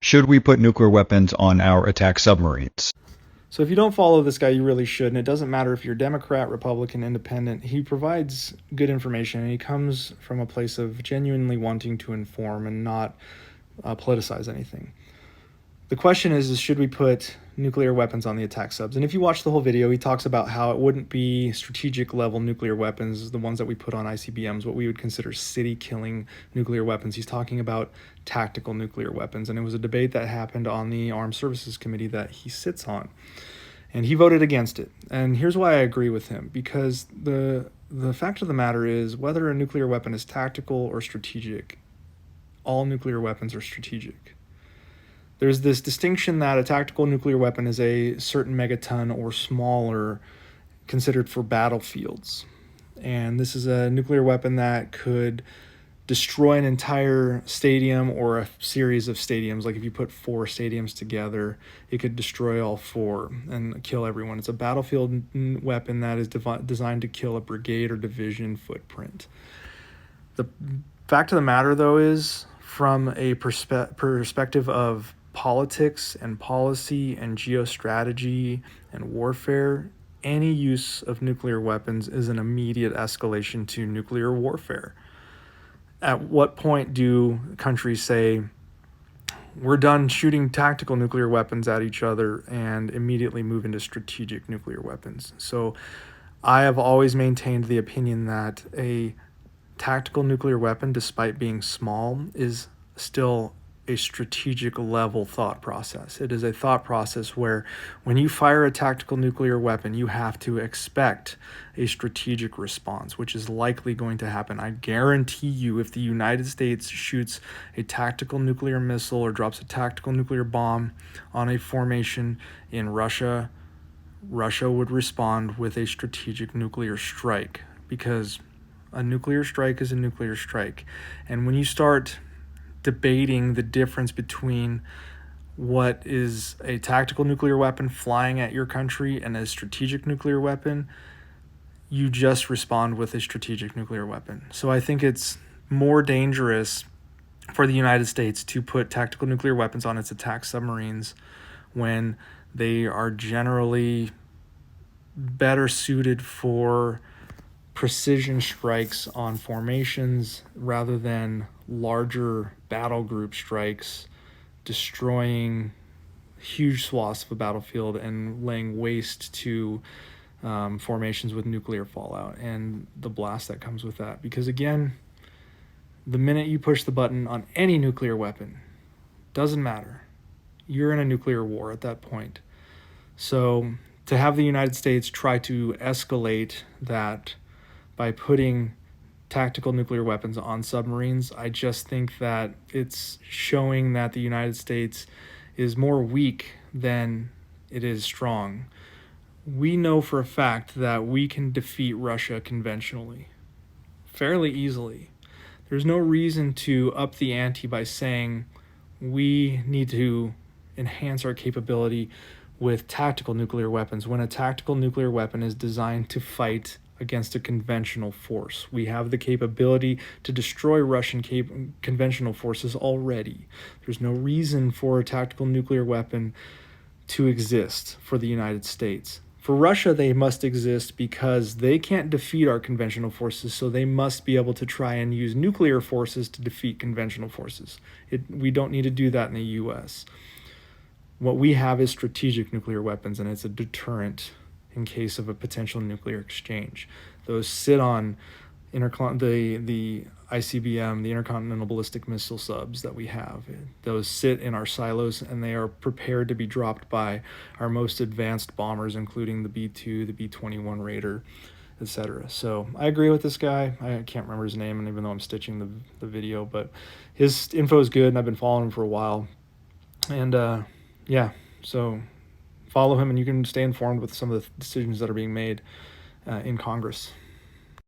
Should we put nuclear weapons on our attack submarines? So if you don't follow this guy, you really should. And it doesn't matter if you're Democrat, Republican, Independent. He provides good information, and he comes from a place of genuinely wanting to inform and not politicize anything. The question is should we put nuclear weapons on the attack subs? And if you watch the whole video, he talks about how it wouldn't be strategic level nuclear weapons, the ones that we put on ICBMs, what we would consider city-killing nuclear weapons. He's talking about tactical nuclear weapons. And it was a debate that happened on the Armed Services Committee that he sits on. And he voted against it. And here's why I agree with him. Because the fact of the matter is, whether a nuclear weapon is tactical or strategic, all nuclear weapons are strategic. There's this distinction that a tactical nuclear weapon is a certain megaton or smaller considered for battlefields. And this is a nuclear weapon that could destroy an entire stadium or a series of stadiums. Like if you put 4 stadiums together, it could destroy all 4 and kill everyone. It's a battlefield weapon that is designed to kill a brigade or division footprint. The fact of the matter, though, is from a perspective of politics and policy and geostrategy and warfare, any use of nuclear weapons is an immediate escalation to nuclear warfare. At what point do countries say, we're done shooting tactical nuclear weapons at each other, and immediately move into strategic nuclear weapons? So I have always maintained the opinion that a tactical nuclear weapon, despite being small, is still a strategic level thought process. It is a thought process where when you fire a tactical nuclear weapon, you have to expect a strategic response, which is likely going to happen. I guarantee you, if the United States shoots a tactical nuclear missile or drops a tactical nuclear bomb on a formation in Russia, Russia would respond with a strategic nuclear strike, because a nuclear strike is a nuclear strike. And when you start debating the difference between what is a tactical nuclear weapon flying at your country and a strategic nuclear weapon, you just respond with a strategic nuclear weapon. So I think it's more dangerous for the United States to put tactical nuclear weapons on its attack submarines when they are generally better suited for precision strikes on formations rather than larger battle group strikes, destroying huge swaths of a battlefield and laying waste to formations with nuclear fallout and the blast that comes with that. Because again, the minute you push the button on any nuclear weapon, doesn't matter, you're in a nuclear war at that point. So to have the United States try to escalate that by putting tactical nuclear weapons on submarines, I just think that it's showing that the United States is more weak than it is strong. We know for a fact that we can defeat Russia conventionally, fairly easily. There's no reason to up the ante by saying we need to enhance our capability with tactical nuclear weapons when a tactical nuclear weapon is designed to fight against a conventional force. We have the capability to destroy Russian conventional forces already. There's no reason for a tactical nuclear weapon to exist for the United States. For Russia, they must exist because they can't defeat our conventional forces, so they must be able to try and use nuclear forces to defeat conventional forces. We don't need to do that in the U.S. What we have is strategic nuclear weapons, and it's a deterrent in case of a potential nuclear exchange. Those sit on the ICBM, the Intercontinental Ballistic Missile subs that we have. Those sit in our silos, and they are prepared to be dropped by our most advanced bombers, including the B-2, the B-21 Raider, etc. So I agree with this guy. I can't remember his name, and even though I'm stitching the video, but his info is good, and I've been following him for a while. And so follow him, and you can stay informed with some of the decisions that are being made in Congress.